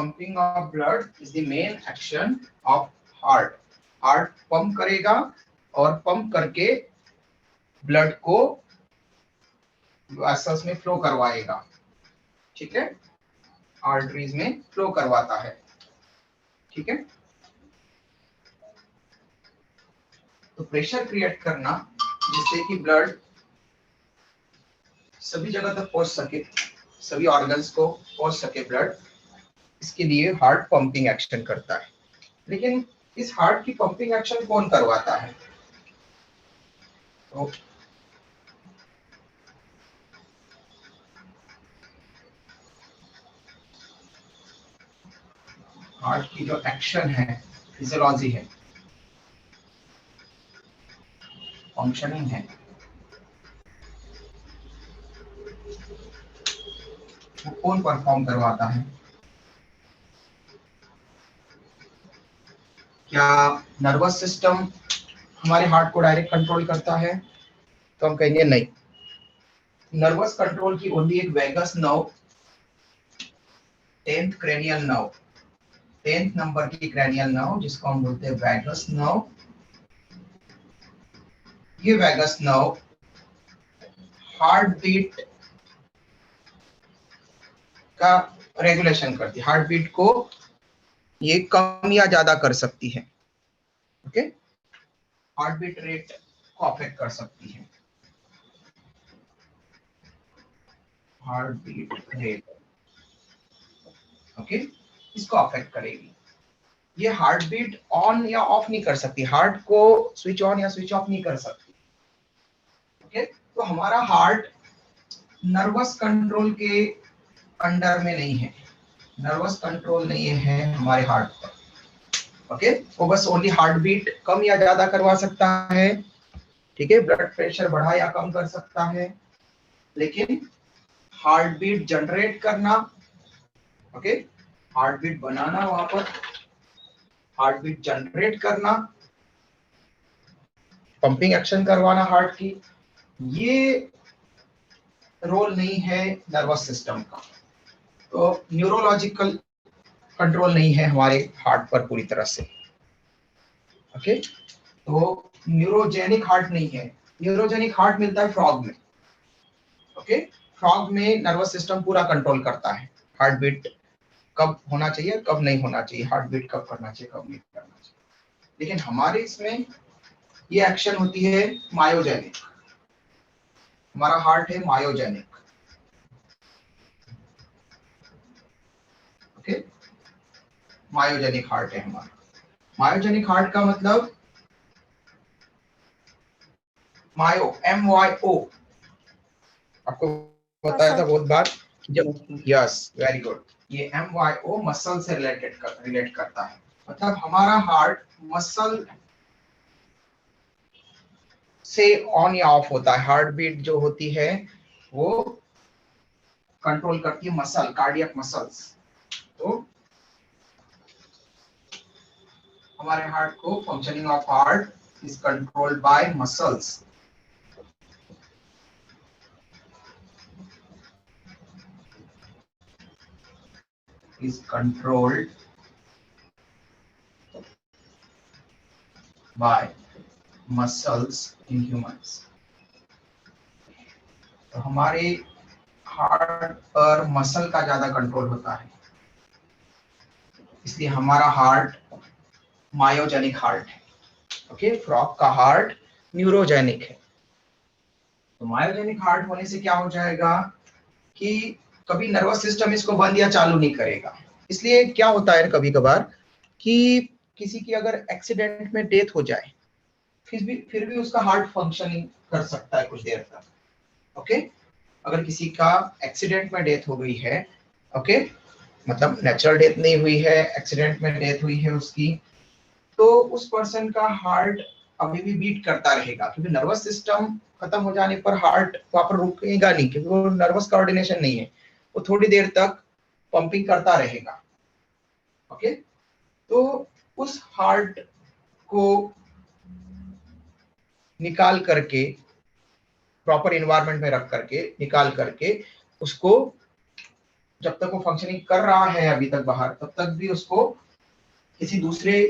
pumping of blood is the main action of heart. Heart pump करेगा और pump करके blood को vessels में फ्लो करवाएगा, ठीक है, आर्टरीज में फ्लो करवाता है, ठीक है। तो प्रेशर क्रिएट करना जिससे कि ब्लड सभी जगह तक पहुंच सके, सभी ऑर्गन्स को पहुंच सके ब्लड, इसके लिए हार्ट पंपिंग एक्शन करता है। लेकिन इस हार्ट की पंपिंग एक्शन कौन करवाता है? तो हार्ट की जो एक्शन है, फिजियोलॉजी है, फंक्शनिंग है, वो कौन परफॉर्म करवाता है? क्या नर्वस सिस्टम हमारे हार्ट को डायरेक्ट कंट्रोल करता है? तो हम कहेंगे नहीं। नर्वस कंट्रोल की ओनली एक vagus nerve, 10th cranial nerve, 10th number की क्रेनियल नर्व जिसको हम बोलते हैं वेगस नर्व, ये वेगस नर्व हार्ट बीट का रेगुलेशन करती है, हार्ट बीट को ये कम या ज्यादा कर सकती है, ओके, हार्ट बीट रेट को अफेक्ट कर सकती है, हार्ट बीट रेट, ओके, इसको अफेक्ट करेगी। ये हार्ट बीट ऑन या ऑफ नहीं कर सकती, हार्ट को स्विच ऑन या स्विच ऑफ नहीं कर सकती, ओके। तो हमारा हार्ट नर्वस कंट्रोल के अंडर में नहीं है, नर्वस कंट्रोल नहीं है हमारे हार्ट पर, ओके। वो बस ओनली हार्ट बीट कम या ज्यादा करवा सकता है, ठीक है, ब्लड प्रेशर बढ़ा या कम कर सकता है, लेकिन हार्ट बीट जनरेट करना, ओके, हार्ट बीट बनाना, वहां पर हार्ट बीट जनरेट करना, पंपिंग एक्शन करवाना हार्ट की, ये रोल नहीं है नर्वस सिस्टम का। तो न्यूरोलॉजिकल कंट्रोल नहीं है हमारे हार्ट पर पूरी तरह से, ओके। तो न्यूरोजेनिक हार्ट नहीं है, न्यूरोजेनिक हार्ट मिलता है फ्रॉग में, ओके। फ्रॉग में नर्वस सिस्टम पूरा कंट्रोल करता है, हार्ट बीट कब होना चाहिए कब नहीं होना चाहिए, हार्ट बीट कब करना चाहिए कब नहीं करना चाहिए। लेकिन हमारे इसमें ये एक्शन होती है मायोजेनिक, हमारा हार्ट है मायोजेनिक, ओके, मायोजेनिक हार्ट है हमारा। मायोजेनिक हार्ट का मतलब मायो, MYO, आपको बताया था बहुत बार जब, यस वेरी गुड, ये MYO मसल से रिलेट करता है, मतलब हमारा हार्ट मसल से ऑन या ऑफ होता है, हार्ट बीट जो होती है वो कंट्रोल करती है मसल, कार्डियक मसल्स। तो हमारे हार्ट को functioning of heart is controlled by muscles, is controlled by muscles in humans। तो हमारे हार्ट पर मसल का ज्यादा कंट्रोल होता है, इसलिए हमारा हार्ट मायोजेनिक हार्ट है, ओके। फ्रॉग का हार्ट न्यूरोजेनिक है। तो मायोजेनिक हार्ट होने से क्या हो जाएगा कि कभी नर्वस सिस्टम इसको बंद या चालू नहीं करेगा। इसलिए क्या होता है कभी कभार कि किसी की अगर एक्सीडेंट में डेथ हो जाए, फिर भी उसका हार्ट फंक्शनिंग कर सकता है कुछ देर तक, ओके। अगर किसी का एक्सीडेंट में डेथ हो गई है, ओके, मतलब नेचुरल डेथ नहीं हुई है, एक्सीडेंट में डेथ हुई है उसकी, तो उस पर्सन का हार्ट अभी भी बीट करता रहेगा, क्योंकि नर्वस सिस्टम खत्म हो जाने पर हार्ट वहां पर रुकेगा नहीं, क्योंकि वो नर्वस कोऑर्डिनेशन नहीं है, वो थोड़ी देर तक पंपिंग करता रहेगा, ओके। तो उस हार्ट को निकाल करके, प्रॉपर इन्वायरमेंट में रख करके निकाल करके उसको जब तक वो फंक्शनिंग कर रहा है अभी तक बाहर, तब तक भी उसको किसी दूसरे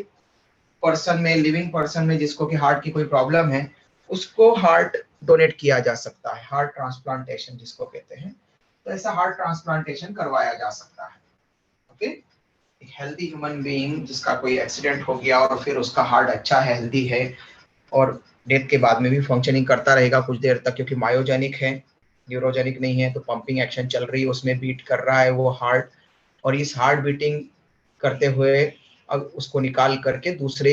पर्सन में, लिविंग पर्सन में जिसको कि हार्ट की कोई प्रॉब्लम है, उसको हार्ट डोनेट किया जा सकता है, हार्ट ट्रांसप्लांटेशन जिसको कहते हैं। तो ऐसा हार्ट ट्रांसप्लांटेशन करवाया जा सकता है। ओके, एक हेल्दी ह्यूमन बीइंग जिसका कोई एक्सीडेंट हो गया और फिर उसका हार्ट अच्छा है, हेल्दी है, और डेथ के बाद में भी फंक्शनिंग करता रहेगा कुछ देर तक, क्योंकि मायोजेनिक है, न्यूरोजेनिक नहीं है, तो पंपिंग एक्शन चल रही है, उसमें बीट कर रहा है वो हार्ट, और इस हार्ट बीटिंग करते हुए अब उसको निकाल करके दूसरे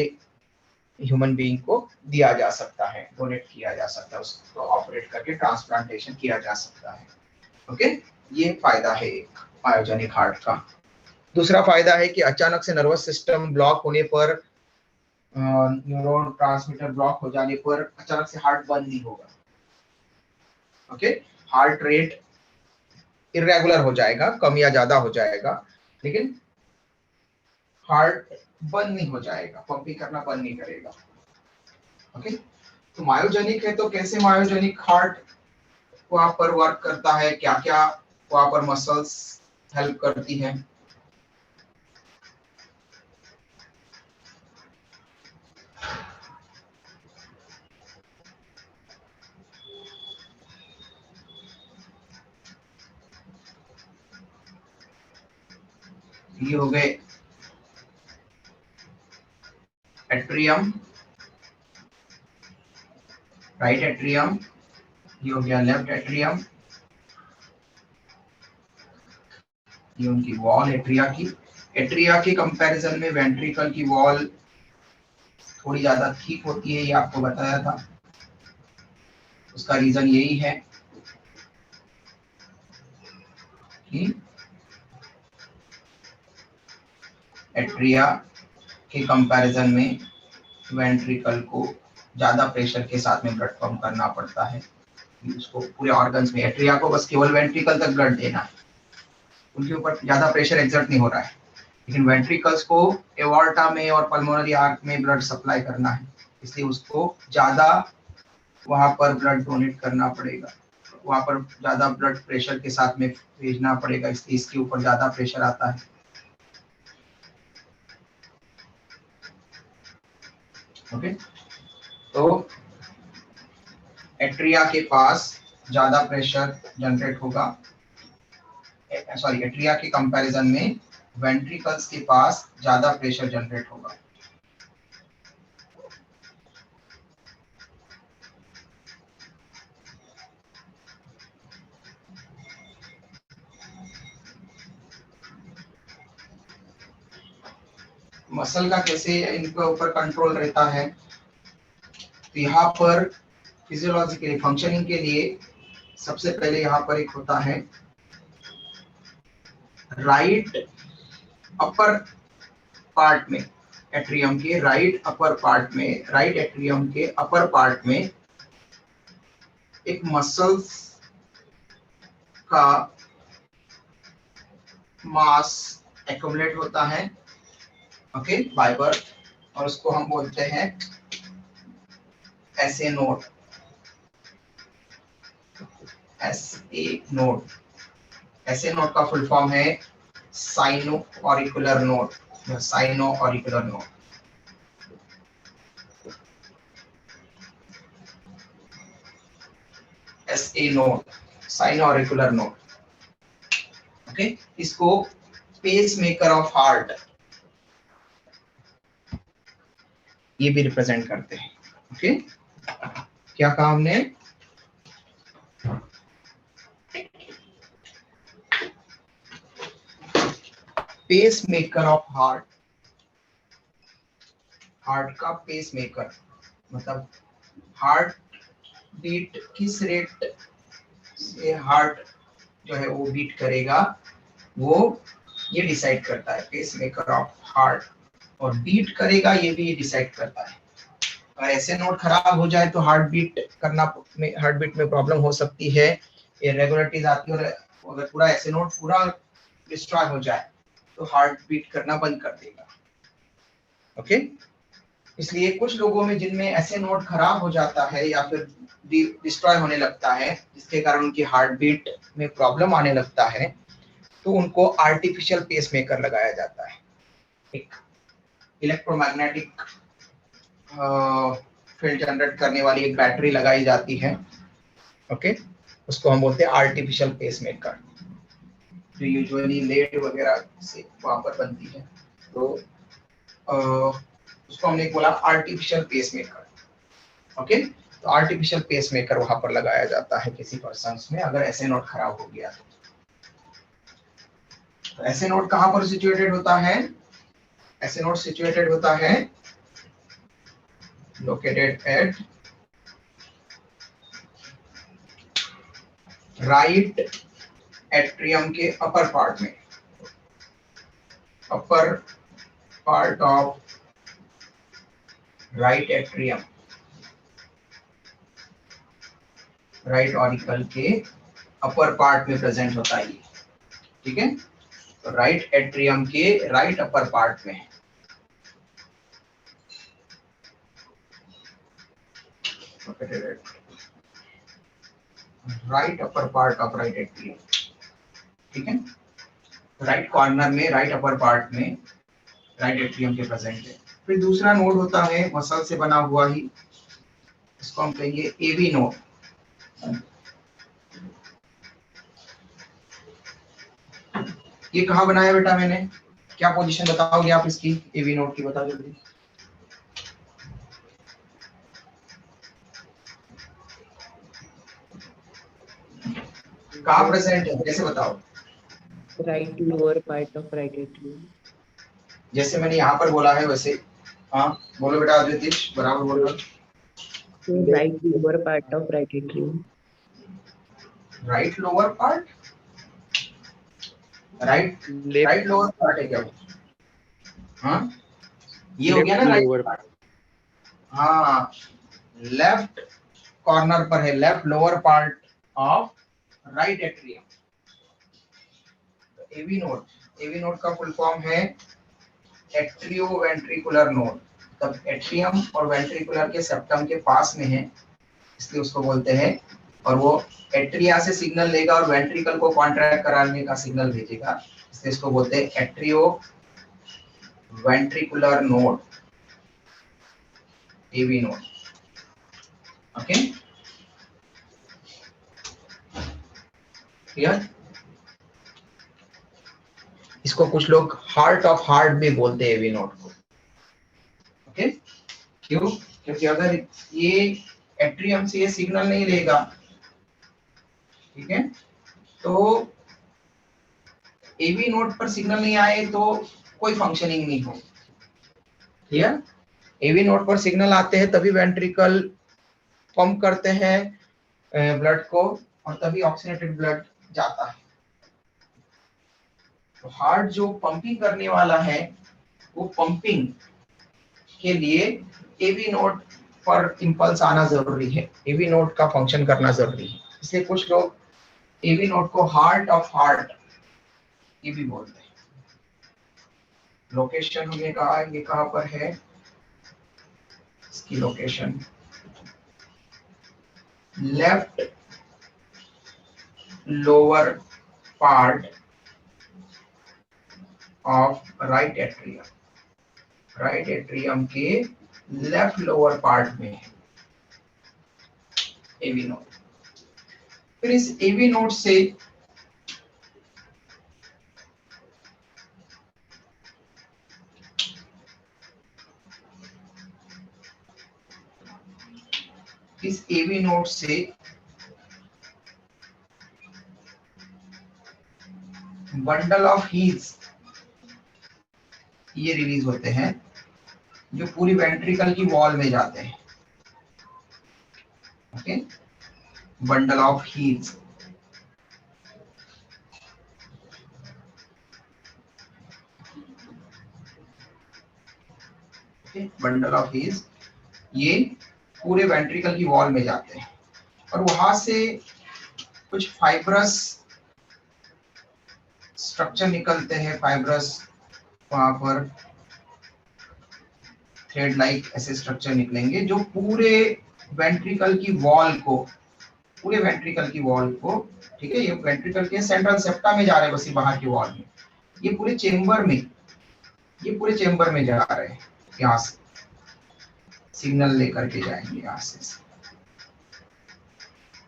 ह्यूमन बीइंग को दिया जा सकता है, डोनेट किया जा सकता है, उसको ऑपरेट करके ट्रांसप्लांटेशन किया जा सकता है। ओके, ये फायदा है एक मायोजेनिक हार्ट का। दूसरा फायदा है कि अचानक से नर्वस सिस्टम ब्लॉक होने पर, न्यूरॉन ट्रांसमीटर ब्लॉक हो जाने पर अचानक से हार्ट बंद नहीं होगा। ओके, हार्ट रेट इरेगुलर हो जाएगा, कम या ज्यादा हो जाएगा, लेकिन हार्ट बंद नहीं हो जाएगा, पंपिंग करना बंद नहीं करेगा। ओके, तो मायोजेनिक है तो कैसे मायोजेनिक हार्ट वहां पर वर्क करता है, क्या क्या वहां पर मसल्स हेल्प करती है। ये हो गए एट्रियम, राइट एट्रियम, ये हो गया लेफ्ट एट्रियम, ये उनकी वॉल एट्रिया की। एट्रिया के कंपैरिजन में वेंट्रिकल की वॉल थोड़ी ज्यादा ठीक होती है, ये आपको बताया था। उसका रीजन यही है कि एट्रिया के कंपैरिजन में वेंट्रिकल को ज्यादा प्रेशर के साथ में ब्लड पंप करना पड़ता है। उसको पूरे ऑर्गन्स में, एट्रिया को बस केवल वेंट्रिकल तक ब्लड देना है, उनके ऊपर ज्यादा प्रेशर एक्सर्ट नहीं हो रहा है, लेकिन वेंट्रिकल्स को एवॉर्टा में और पल्मोनरी आर्क में ब्लड सप्लाई करना है, इसलिए उसको ज्यादा वहां पर ब्लड डोनेट करना पड़ेगा, वहां पर ज्यादा ब्लड प्रेशर के साथ में भेजना पड़ेगा, इसलिए इसके ऊपर ज्यादा प्रेशर आता है। ओके, तो एट्रिया के पास ज्यादा प्रेशर जनरेट होगा, सॉरी, एट्रिया के कंपैरिजन में वेंट्रिकल्स के पास ज्यादा प्रेशर जनरेट होगा। मसल का कैसे इनके ऊपर कंट्रोल रहता है, तो यहाँ पर फिजियोलॉजिकली फंक्शनिंग के लिए सबसे पहले यहाँ पर एक होता है राइट अपर पार्ट में, एट्रियम के राइट अपर पार्ट में, राइट एट्रियम के अपर पार्ट में एक मसल्स का मास एक्युमुलेट होता है, ओके, बाय बर्थ, और उसको हम बोलते हैं SA node, SA node. SA node का फुल फॉर्म है sino auricular node, sino auricular node. SA node, sino auricular node. Okay, इसको पेस मेकर ऑफ हार्ट ये भी रिप्रेजेंट करते हैं। ओके, क्या कहा हमने, pacemaker of heart, heart का पेस मेकर मतलब हार्ट बीट किस रेट से हार्ट जो है वो बीट करेगा, वो ये डिसाइड करता है, पेस मेकर ऑफ हार्ट, और बीट करेगा ये भी डिसाइड करता है। अगर ऐसे नोड खराब हो जाए तो हार्ट बीट करना में, हार्ट बीट में प्रॉब्लम हो सकती है, इरेगुलरिटीज आती है, और अगर पूरा ऐसे नोड पूरा डिस्ट्रॉय हो जाए तो हार्ट बीट करना बंद कर देगा। ओके, इसलिए कुछ लोगों में जिनमें ऐसे नोड खराब हो जाता है या फिर डिस्ट्रॉय होने लगता है, जिसके कारण उनकी हार्ट बीट में प्रॉब्लम आने लगता है, तो उनको आर्टिफिशियल पेसमेकर लगाया जाता है। एक इलेक्ट्रोमैग्नेटिक फील्ड जनरेट करने वाली एक बैटरी लगाई जाती है, ओके, उसको हम बोलते हैं आर्टिफिशियल पेसमेकर, जो यूजुअली लेड वगैरह से वहां पर बनती है। तो उसको हमने बोला आर्टिफिशियल पेसमेकर, ओके। तो आर्टिफिशियल पेसमेकर वहां पर लगाया जाता है किसी पर्सन में अगर ऐसे नोट खराब हो गया तो ऐसे नोट कहां पर सिचुएटेड होता है? ऐसे नोट सिचुएटेड होता है लोकेटेड एट राइट एट्रियम के अपर पार्ट में, upper part of right atrium, right auricle के अपर पार्ट में प्रेजेंट होता है, ठीक है। तो राइट एट्रियम के राइट अपर पार्ट में, right upper part of right atrium, ठीक है। राइट कॉर्नर में, राइट अपर पार्ट में राइट एट्रियम के प्रेजेंट है। फिर दूसरा नोड होता है मसल से बना हुआ ही, इसको हम कहेंगे एवी नोड। ये कहाँ बनाया बेटा मैंने? क्या पोजीशन बताओगे आप इसकी? एवी नोड की बताओ जल्दी। कहाँ प्रेजेंट है कैसे बताओ? Right lower part of right atrium. जैसे मैंने यहाँ पर बोला है वैसे, हाँ बोलो बेटा अद्वितीश, बराबर बोल रहा। Right lower part of right atrium. Right lower part, right lower part है क्या वो? हाँ ये हो गया ना राइट पार्ट। हाँ लेफ्ट कॉर्नर पर है, left lower part of right atrium. AV node, AV node का फुल फॉर्म है एट्रियोवेंट्रिकुलर नोड। तब एट्रियम और वेंट्रिकुलर के सेप्टम के पास में है इसलिए उसको बोलते हैं, और वो एट्रिया से सिग्नल लेगा और वेंट्रिकल को कॉन्ट्रैक्ट कराने का सिग्नल भेजेगा, इसलिए इसको बोलते हैं atrioventricular node, AV node, okay clear. इसको कुछ लोग हार्ट ऑफ हार्ट भी बोलते हैं एवी नोड को, ओके। क्यों? क्योंकि अगर ये एट्रियम से ये सिग्नल नहीं लेगा, ठीक है, तो एवी नोड पर सिग्नल नहीं आए तो कोई फंक्शनिंग नहीं हो, क्लियर। एवी नोड पर सिग्नल आते हैं तभी वेंट्रिकल पंप करते हैं ब्लड को, और तभी ऑक्सीनेटेड ब्लड जाता है। तो हार्ट जो पंपिंग करने वाला है वो पंपिंग के लिए एवी नोड पर इंपल्स आना जरूरी है, एवी नोड का फंक्शन करना जरूरी है, इसलिए कुछ लोग एवी नोड को हार्ट ऑफ हार्ट ये भी बोलते हैं। लोकेशन हमने कहा ये कहां पर है, इसकी location left lower part of right atrium, right atrium के लेफ्ट लोअर पार्ट में है एवी नोड। फिर इस एवी नोड से बंडल ऑफ हील्स ये रिलीज होते हैं जो पूरी वेंट्रिकल की वॉल में जाते हैं, okay, bundle of heels. Bundle of heels ये पूरे वेंट्रिकल की वॉल में जाते हैं और वहां से कुछ फाइब्रस स्ट्रक्चर निकलते हैं, फाइब्रस वहां पर थ्रेड लाइक ऐसे स्ट्रक्चर निकलेंगे जो पूरे वेंट्रिकल की वॉल को ठीक है, ये वेंट्रिकल के सेंट्रल सेप्टा में जा रहे हैं, बस ये बाहर की वॉल में, ये पूरे चेंबर में, ये पूरे चेंबर में जा रहे हैं, यहाँ से सिग्नल लेकर के जाएंगे यहाँ से।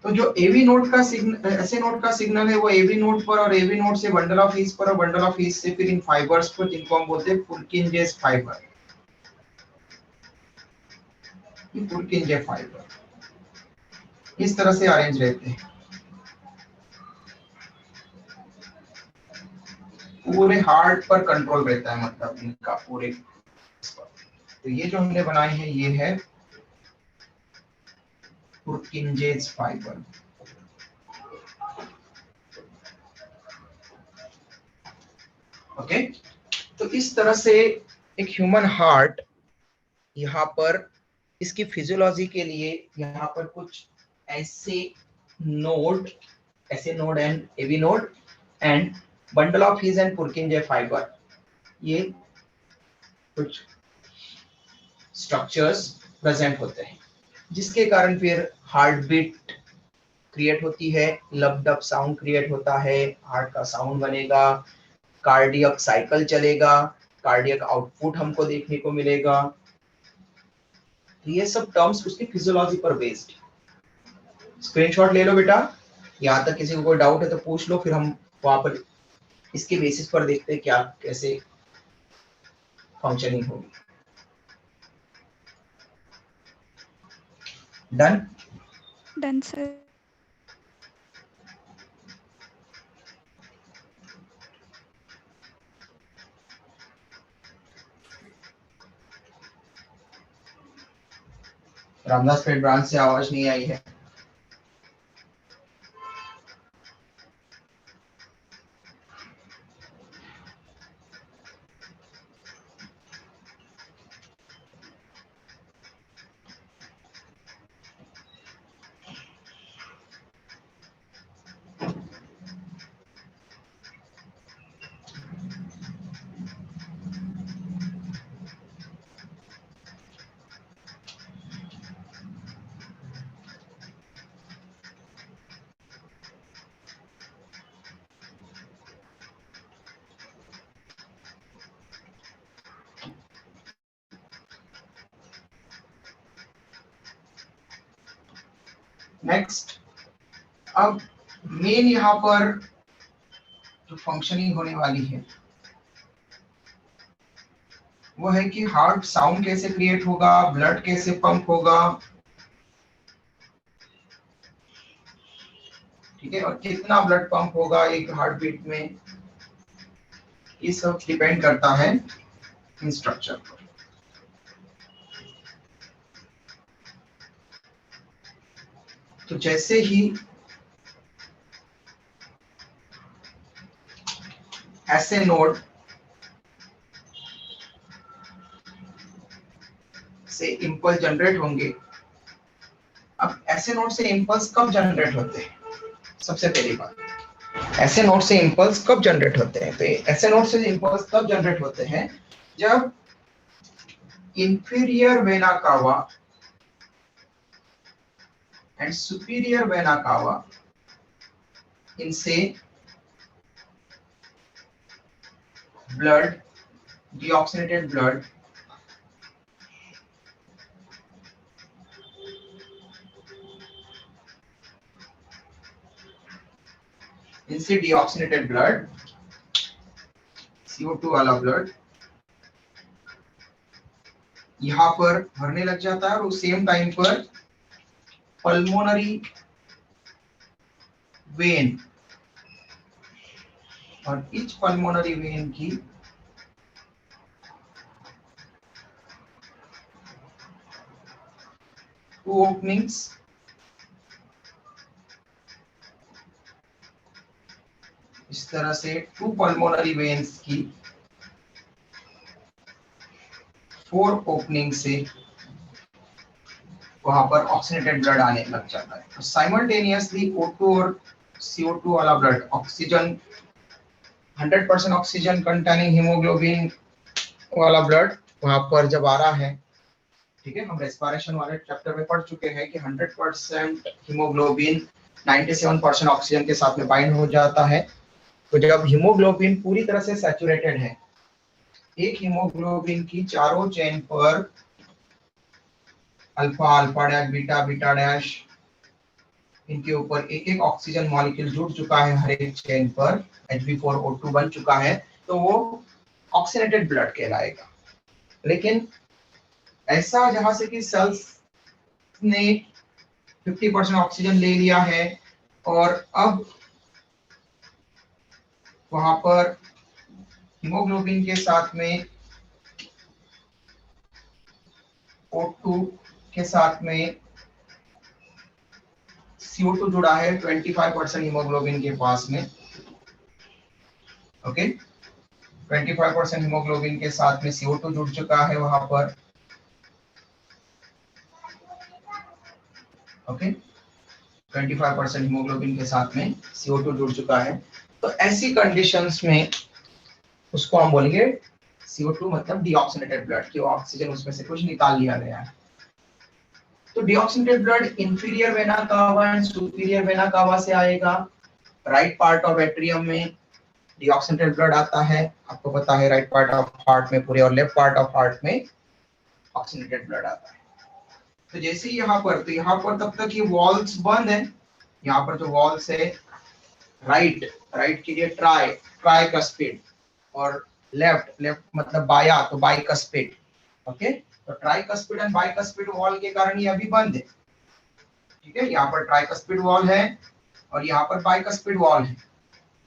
तो जो एवी नोड का सिग्नल, ऐसे नोड का सिग्नल है, वो एवी नोड पर और एवी नोड से बंडल ऑफ हीस पर और बंडल ऑफ हीस से फिर इन फाइबर्स पर, जिनको हम बोलते हैं पुर्किंजेस फाइबर, ये पुर्किंजे फाइबर इस तरह से अरेंज रहते हैं पूरे हार्ट पर, कंट्रोल रहता है मतलब इनका पूरे। तो ये जो हमने बनाए हैं ये है पुर्किंजेस फाइबर। ओके, तो इस तरह से एक ह्यूमन हार्ट, यहाँ पर इसकी फिजियोलॉजी के लिए यहाँ पर कुछ ऐसे node and AV node and bundle of His and Purkinje fibre, ये कुछ स्ट्रक्चर्स प्रेजेंट होते हैं, जिसके कारण फिर हार्ट बीट क्रिएट होती है, लब डब साउंड क्रिएट होता है, हार्ट का साउंड बनेगा, कार्डियक साइकिल चलेगा, कार्डियक आउटपुट हमको देखने को मिलेगा। ये सब टर्म्स उसकी फिजियोलॉजी पर बेस्ड। स्क्रीनशॉट ले लो बेटा, यहाँ तक किसी को कोई डाउट है तो पूछ लो, फिर हम वहां पर इसके बेसिस पर देखते हैं क्या कैसे फंक्शनिंग होगी। Done done sir. Ramdas Peth branch से आवाज नहीं आई है। नेक्स्ट, अब मेन यहाँ पर जो फंक्शनिंग होने वाली है वो है कि हार्ट साउंड कैसे क्रिएट होगा, ब्लड कैसे पंप होगा, ठीक है, और कितना ब्लड पंप होगा एक हार्ट बीट में, ये सब डिपेंड करता है इन स्ट्रक्चर पर। तो जैसे ही ऐसे नोड से इंपल्स जनरेट होंगे। अब ऐसे नोड से इंपल्स कब जनरेट होते हैं? सबसे पहली बात, ऐसे नोड से इंपल्स कब जनरेट होते हैं? तो ऐसे नोड से इंपल्स तब जनरेट होते हैं जब inferior vena cava and superior vena cava, इनसे ब्लड, डीऑक्सीनेटेड ब्लड इनसे डीऑक्सीनेटेड ब्लड, CO2 वाला ब्लड यहाँ पर भरने लग जाता है और उस सेम टाइम पर पल्मोनरी वेन और इच पल्मोनरी वेन की टू ओपनिंग्स इस तरह से टू पल्मोनरी वेन्स की 4 ओपनिंग से वहां पर ऑक्सीनेटेड ब्लड आने लग जाता है। तो साइमल्टेनियसली O2 और CO2 वाला blood, oxygen 100% oxygen containing haemoglobin वाला ब्लड वहां पर जब आ रहा है, ठीक है, हम रेस्पिरेशन वाले चैप्टर में पढ़ चुके हैं कि 100% हीमोग्लोबिन 97% ऑक्सीजन के साथ में बाइंड हो जाता है। तो जब हीमोग्लोबिन पूरी तरह से सैचुरेटेड है, एक हीमोग्लोबिन की चारों चेन पर alpha, alpha dash, beta, beta dash, इनके ऊपर एक एक ऑक्सीजन मॉलिक्यूल जुड़ चुका है, हर एक चेन पर Hb4O2 बन चुका है, तो वो ऑक्सीनेटेड ब्लड कहलाएगा। लेकिन ऐसा जहां से कि सेल्स ने 50% ऑक्सीजन ले लिया है और अब वहां पर हीमोग्लोबिन के साथ में O2 के साथ में CO2 जुड़ा है 25% हीमोग्लोबिन के पास में। ओके, 25% हीमोग्लोबिन के साथ में CO2 जुड़ चुका है वहां पर। ओके, 25% हीमोग्लोबिन के साथ में CO2 जुड़ चुका है। तो ऐसी कंडीशंस में उसको हम बोलेंगे CO2 मतलब डीऑक्सीनेटेड ब्लड, कि ऑक्सीजन उसमें से कुछ निकाल लिया गया है। तो deoxygenated blood inferior vena cava and superior vena cava से आएगा। राइट पार्ट ऑफ एट्रियम में डीऑक्सीनेटेड ब्लड आता है, आपको पता है राइट पार्ट ऑफ हार्ट में पूरे और लेफ्ट पार्ट ऑफ हार्ट में ऑक्सीनेटेड ब्लड आता है। तो जैसे यहाँ पर, तो यहाँ पर तब तक ये वॉल्स बंद है। यहाँ पर जो वॉल्स है, राइट के लिए ट्राइकस्पिड और लेफ्ट मतलब बाया, तो बाइकस्पिड। ओके, तो ट्राइकस्पिड एंड बाइकस्पिड वॉल के कारण ये अभी बंद है। ठीक है, यहाँ पर ट्राइकस्पिड वॉल है और यहाँ पर बाइकस्पिड वॉल है,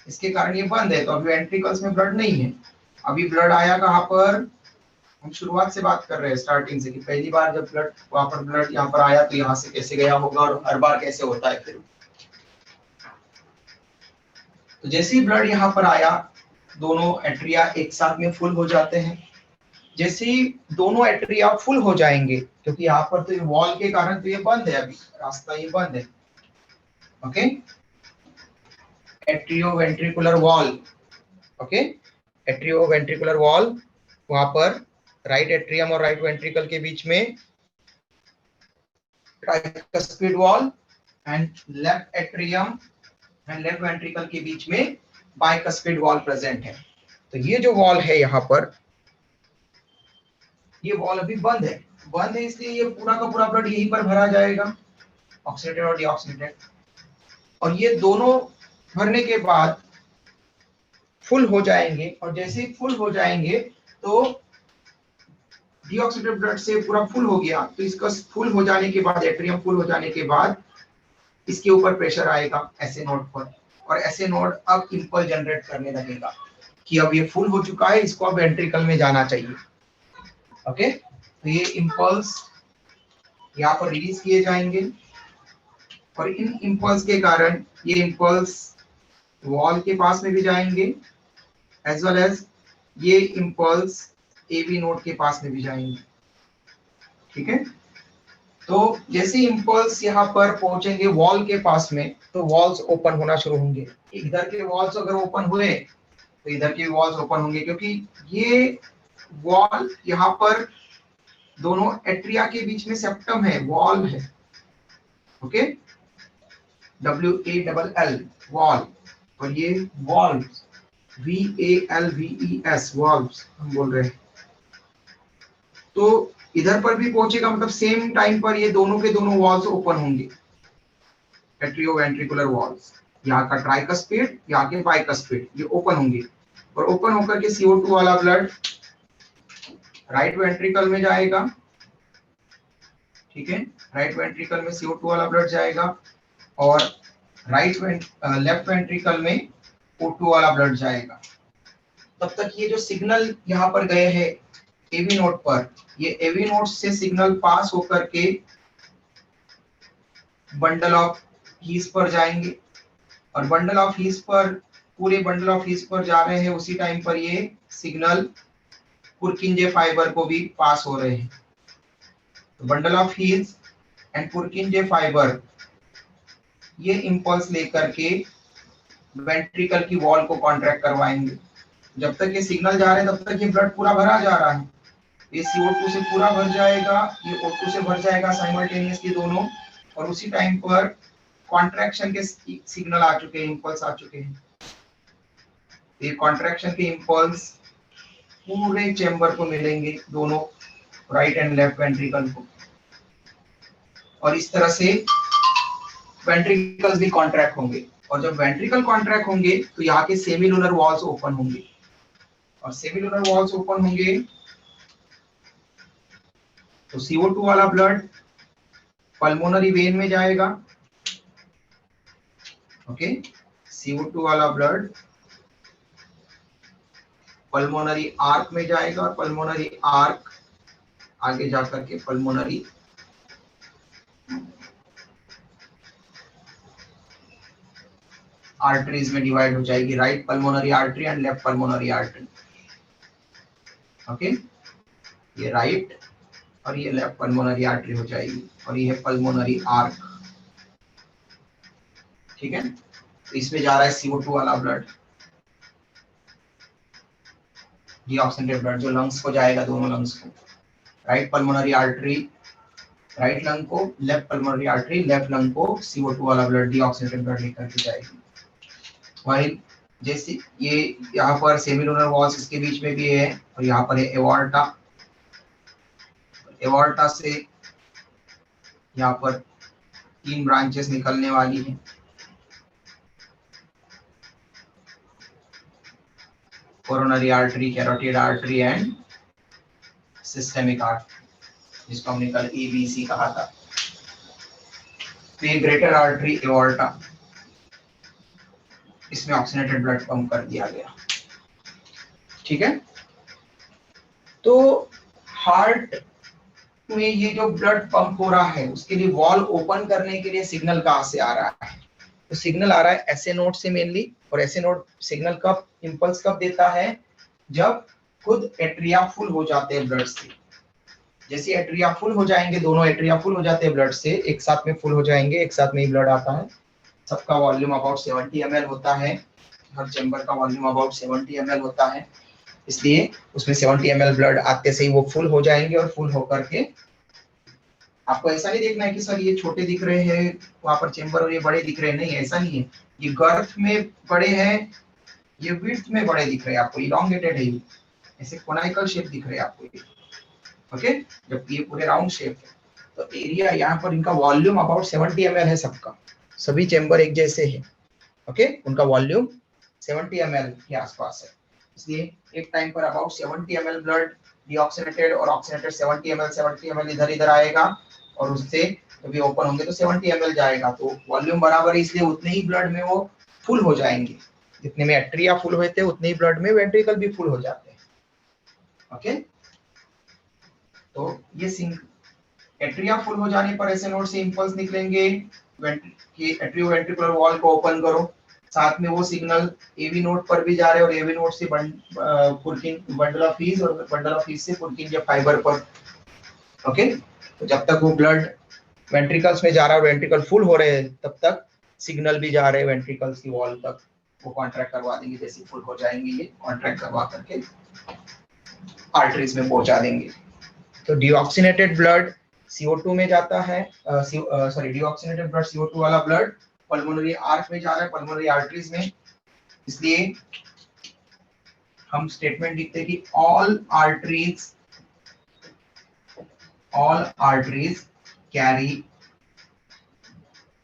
इसके कारण ये बंद है। तो अभी वेंट्रिकल्स में ब्लड नहीं है। अभी ब्लड आया कहाँ पर, हम शुरुआत से बात कर रहे हैं, स्टार्टिंग से, कि पहली बार जब ब्लड वहां पर ब्लड यहाँ पर आया तो यहाँ से कैसे गया होगा और हर बार कैसे होता है फिर। तो जैसे ही ब्लड यहाँ पर आया, दोनों एट्रिया एक साथ में फुल हो जाते हैं। जैसे ही दोनों एट्रिया फुल हो जाएंगे, क्योंकि यहाँ पर तो ये वॉल के कारण तो ये बंद है, अभी रास्ता ये बंद है। Okay, atrioventricular valve. Okay, atrioventricular wall, वहां पर राइट एट्रियम और राइट वेंट्रिकल के बीच में tricuspid wall and left atrium and left ventricle के बीच में बाइकस्पिड वॉल प्रेजेंट है। तो ये जो वॉल है यहाँ पर, ये वॉल अभी बंद है इसलिए ये पूरा का पूरा ब्लड यहीं पर भरा जाएगा, ऑक्सीडेटेड और डीऑक्सीडेटेड। और ये दोनों भरने के बाद फुल हो जाएंगे, और जैसे ही फुल हो जाएंगे तो डीऑक्सीडेटेड ब्लड से पूरा फुल हो गया, तो इसका फुल हो जाने के बाद, एट्रियम फुल हो जाने के बाद इसके ऊपर प्रेशर आएगा ऐसे नोड पर, और ऐसे नोड अब इंपल्स जनरेट करने लगेगा कि अब ये फुल हो चुका है, इसको अब वेंट्रिकल में जाना चाहिए। ओके, तो ये इंपल्स यहाँ पर रिलीज किए जाएंगे, और इन इंपल्स के कारण ये इंपल्स वॉल के पास में भी जाएंगे, एज वेल एज ये इंपल्स एबी नोड के पास में भी जाएंगे। ठीक है, तो जैसे इंपल्स यहाँ पर पहुंचेंगे वॉल के पास में, तो वॉल्स ओपन होना शुरू होंगे। इधर के वॉल्स अगर ओपन हुए तो इधर के वॉल्स ओपन होंगे, क्योंकि ये वॉल यहाँ पर दोनों एट्रिया के बीच में सेप्टम है, वॉल है। ओके, WALL वॉल, और ये वॉल्व्स, VALVES वॉल्व्स हम बोल रहे हैं। तो इधर पर भी पहुंचेगा, मतलब सेम टाइम पर ये दोनों के दोनों वॉल्स ओपन होंगे, एट्रियोवेंट्रिकुलर वॉल्स, यहाँ का ट्राइकस्पिड, यहाँ के बाइकस्पिड, ये ओपन होंगे, और ओपन होकर के CO2 वाला ब्लड राइट वेंट्रिकल में जाएगा। ठीक है, राइट वेंट्रिकल में CO2 वाला ब्लड जाएगा, और लेफ्ट वेंट्रिकल में O2 वाला ब्लड जाएगा। तब तक ये जो सिग्नल यहाँ पर गए हैं एवी नोड पर, ये एवी नोड से सिग्नल पास होकर के बंडल ऑफ हीस पर जाएंगे, और बंडल ऑफ हीस पर, पूरे बंडल ऑफ हीस पर जा रहे हैं, उसी टाइम पर ये सिग्नल पुरकिंजे फाइबर को भी पास हो रहे हैं। तो bundle of His and पुरकिंजे fibre ये इंपल्स लेकर के वेंट्रिकल की वॉल को कॉन्ट्रैक्ट करवाएंगे। जब तक ये सिग्नल जा रहे हैं तब तक ये ब्लड पूरा भरा जा रहा है, ये CO2 से पूरा भर जाएगा, ये O2 से भर जाएगा साइमल्टेनियसली दोनों, और उसी टाइम पर कॉन्ट्रैक्शन के सिग्नल आ चुके हैं, इंपल्स आ चुके हैं। ये कॉन्ट्रैक्शन के इंपल्स पूरे चेंबर को मिलेंगे, दोनों राइट एंड लेफ्ट वेंट्रिकल को, और इस तरह से वेंट्रिकल्स भी कॉन्ट्रैक्ट होंगे। और जब वेंट्रिकल कॉन्ट्रैक्ट होंगे तो यहाँ के सेमिलुनर वॉल्स ओपन होंगे, और सेमिलुनर वॉल्स ओपन होंगे तो CO2 वाला ब्लड पल्मोनरी वेन में जाएगा। ओके, CO2 वाला ब्लड पल्मोनरी आर्क में जाएगा, और पल्मोनरी आर्क आगे जाकर के पल्मोनरी आर्टरीज में डिवाइड हो जाएगी, right pulmonary artery and left pulmonary artery. Okay, ये राइट और ये लेफ्ट पल्मोनरी आर्टरी हो जाएगी, और ये है पल्मोनरी आर्क। ठीक है, तो इसमें जा रहा है CO2 वाला ब्लड, डीऑक्सीनेटेड ब्लड, जो लंग्स को जाएगा, दोनों लंग्स को। Right pulmonary artery right lung को, left pulmonary artery left lung को CO2 वाला ब्लड, डीऑक्सीनेटेड ब्लड लेकर के जाएगी। वही जैसे ये यहाँ पर सेमिलुनर वॉल्स इसके बीच में भी है, और यहाँ पर है एवॉर्टा। एवॉर्टा से यहाँ पर 3 ब्रांचेस निकलने वाली हैं, coronary artery, carotid artery and systemic artery, जिसको हमने कल ABC कहा था। तो ये ग्रेटर आर्टरी एवॉर्टा, इसमें ऑक्सीनेटेड ब्लड पंप कर दिया गया। ठीक है, तो हार्ट में ये जो ब्लड पंप हो रहा है उसके लिए वॉल्व ओपन करने के लिए सिग्नल कहाँ से आ रहा है? तो सिग्नल आ रहा है SA नोड से मेनली, और SA नोड सिग्नल कब, इंपल्स कब देता है? जब खुद एट्रिया फुल हो जाते हैं ब्लड से। जैसे एट्रिया फुल हो जाएंगे, दोनों एट्रिया फुल हो जाते हैं ब्लड से, एक साथ में फुल हो जाएंगे, एक साथ में ही ब्लड आता है। सबका वॉल्यूम अबाउट 70 ml होता है, हर चैम्बर का वॉल्यूम अबाउट 70 ml होता है, इसलिए उसमें 70 ml ब्लड आते से ही वो फुल हो जाएंगे, और फुल होकर के आपको ऐसा नहीं देखना है कि सर ये छोटे दिख रहे हैं वहां पर चैम्बर और ये बड़े दिख रहे हैं, नहीं, ऐसा नहीं है। ये गर्थ में बड़े हैं, ये विड्थ में बड़े दिख रहे हैं आपको, इलॉन्गेटेड है, ऐसे कोनाइकल शेप दिख रहे हैं आपको ये। ओके, जबकि ये पूरे राउंड शेप है। तो एरिया यहाँ पर इनका वॉल्यूम अबाउट 70 ml है सबका, सभी चैम्बर एक जैसे हैं। ओके, उनका वॉल्यूम 70 ml के आसपास है, इसलिए एक टाइम पर अबाउट 70 ml ब्लड डीऑक्सीनेटेड और ऑक्सीनेटेड 70 ml इधर आएगा, और उससे जब ये ओपन होंगे तो 70 ml जाएगा। तो वॉल्यूम बराबर है, इसलिए उतने ही ब्लड में वो फुल हो जाएंगे, जितने में एट्रिया फुल हुए थे उतने ही ब्लड में वेंट्रिकल भी फुल हो जाते हैं। ओके, तो ये एट्रिया फुल हो जाने पर ऐसे नोड से इंपल्स निकलेंगे कि एट्रियोवेंट्रिकुलर वॉल को ओपन करो, साथ में वो सिग्नल AV नोड पर भी जा रहे हैं, और AV नोड से पुर्किन बंडल ऑफ हीज, और बंडल ऑफ हीज से पुर्किन फाइबर पर। ओके, तो जब तक वो ब्लड वेंट्रिकल्स में जा रहा है और वेंट्रिकल फुल हो रहे हैं, तब तक सिग्नल भी जा रहे हैं वेंट्रिकल्स की वॉल तक, वो कॉन्ट्रैक्ट करवा देंगे। जैसे फुल हो जाएंगे ये कॉन्ट्रैक्ट करवा करके आर्टरीज में पहुंचा देंगे। तो डीऑक्सीनेटेड ब्लड CO2 में जाता है, डीऑक्सीनेटेड ब्लड CO2 वाला ब्लड पल्मोनरी आर्क में जा रहा है, पल्मोनरी आर्टरीज में, इसलिए हम स्टेटमेंट लिखते हैं कि all arteries carry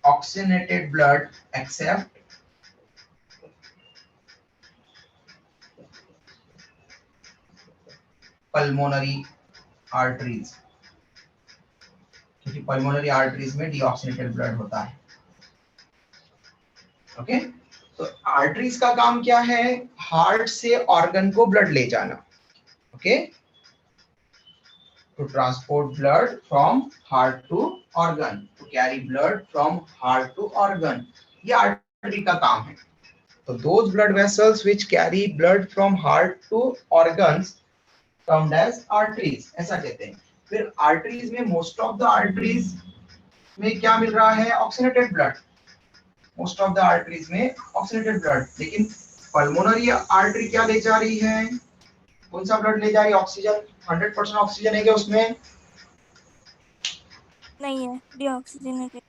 oxygenated blood accept pulmonary arteries, क्योंकि पल्मोनरी आर्टरीज में डीऑक्सीनेटेड ब्लड होता है। ओके, तो आर्टरीज का काम क्या है? हार्ट से ऑर्गन को ब्लड ले जाना। Okay, to transport blood from heart to organ, to carry blood from heart to organ, ये आर्टरी का काम है। तो those blood vessels which carry blood from heart to organs termed as arteries, ऐसा कहते हैं। फिर आर्टरीज में मोस्ट ऑफ द आर्टरीज में क्या मिल रहा है? Oxygenated blood, most of the arteries में ऑक्सीनेटेड ब्लड। लेकिन पल्मोनरी आर्टरी क्या ले जा रही है? कौन सा ब्लड ले जा रही है? ऑक्सीजन, 100% ऑक्सीजन है क्या उसमें? नहीं है, डीऑक्सीजनेटेड।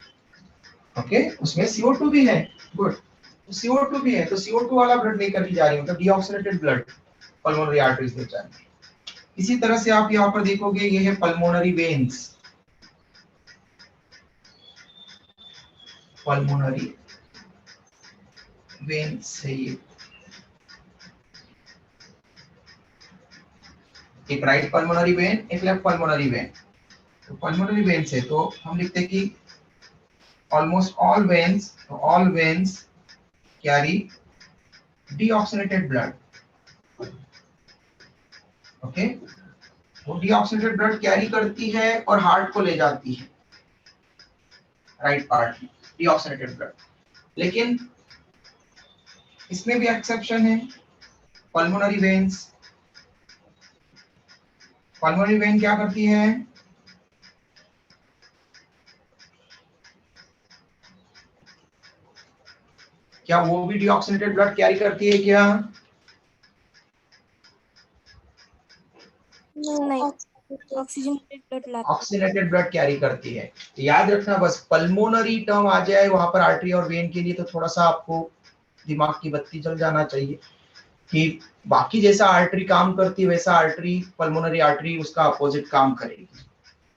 ओके, उसमें CO2 भी है, गुड, तो CO2 भी है, तो CO2 वाला ब्लड लेकर के जा रही हूँ, तो डीऑक्सीनेटेड ब्लड पल्मोनरी आर्टरीज ले जा रही है। इसी तरह से आप यहाँ पर देखोगे ये है पल्मोनरी वेन्स, पल्मोनरी वेन्स है ये, एक राइट पल्मोनरी वेन, एक लेफ्ट पल्मोनरी वेन। तो पल्मोनरी वेन से तो हम लिखते हैं कि almost all veins carry deoxygenated blood, okay, वो डीऑक्सीनेटेड ब्लड कैरी करती है और हार्ट को ले जाती है, राइट पार्ट में डीऑक्सीनेटेड ब्लड। लेकिन इसमें भी एक्सेप्शन है, पल्मोनरी वेन्स, पल्मोनरी वेन क्या करती है, क्या वो भी डीऑक्सीनेटेड ब्लड कैरी करती है क्या? नहीं, ऑक्सीजनेटेड ब्लड लाती ऑक्सीनेटेड ब्लड कैरी करती है। तो याद रखना, बस पल्मोनरी टर्म आ जाए वहां पर आर्टरी और वेन के लिए तो थोड़ा सा आपको दिमाग की बत्ती जल जाना चाहिए कि बाकी जैसा आर्टरी काम करती है वैसा आर्टरी, पल्मोनरी आर्टरी उसका अपोजिट काम करेगी।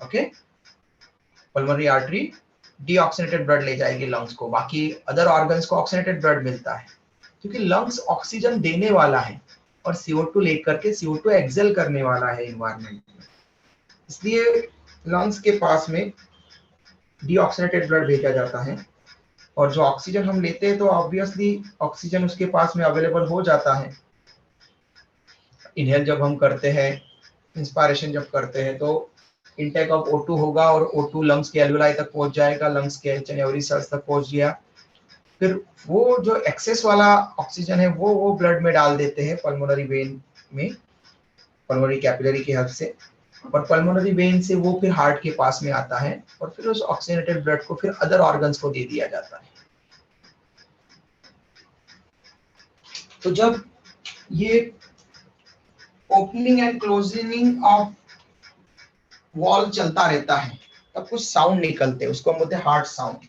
Okay, pulmonary artery deoxygenated blood ले जाएगी लंग्स को, बाकी अदर ऑर्गन्स को ऑक्सीनेटेड ब्लड मिलता है, क्योंकि लंग्स ऑक्सीजन देने वाला है और CO2 लेकर के CO2 एक्सेल करने वाला है एनवायरनमेंट में, इसलिए लंग्स के पास में डीऑक्सीनेटेड ब्लड भेजा जाता है। और जो ऑक्सीजन हम लेते हैं तो ऑब्वियसली ऑक्सीजन उसके पास में अवेलेबल हो जाता है। इनहेल जब हम करते हैं, इंस्पायरेशन जब करते हैं, तो इनटेक ऑफ O2 होगा और O2 लंग्स के एल्वेलाई तक पहुंच जाएगा, लंग्स के चनेवरी सेल्स तक पहुंच गया, फिर वो जो एक्सेस वाला ऑक्सीजन है वो ब्लड में डाल देते हैं पल्मोनरी वेन में, पल्मोनरी कैपिलरी की हेल्प से, और पल्मोनरी वेन से वो फिर हार्ट के पास में आता है और फिर उस ऑक्सीजनेटेड ब्लड को फिर अदर ऑर्गन्स को दे दिया जाता है। तो जब ये opening and closing of valve चलता रहता है तब कुछ साउंड निकलते हैं, उसको हम बोलते हैं हार्ट साउंड,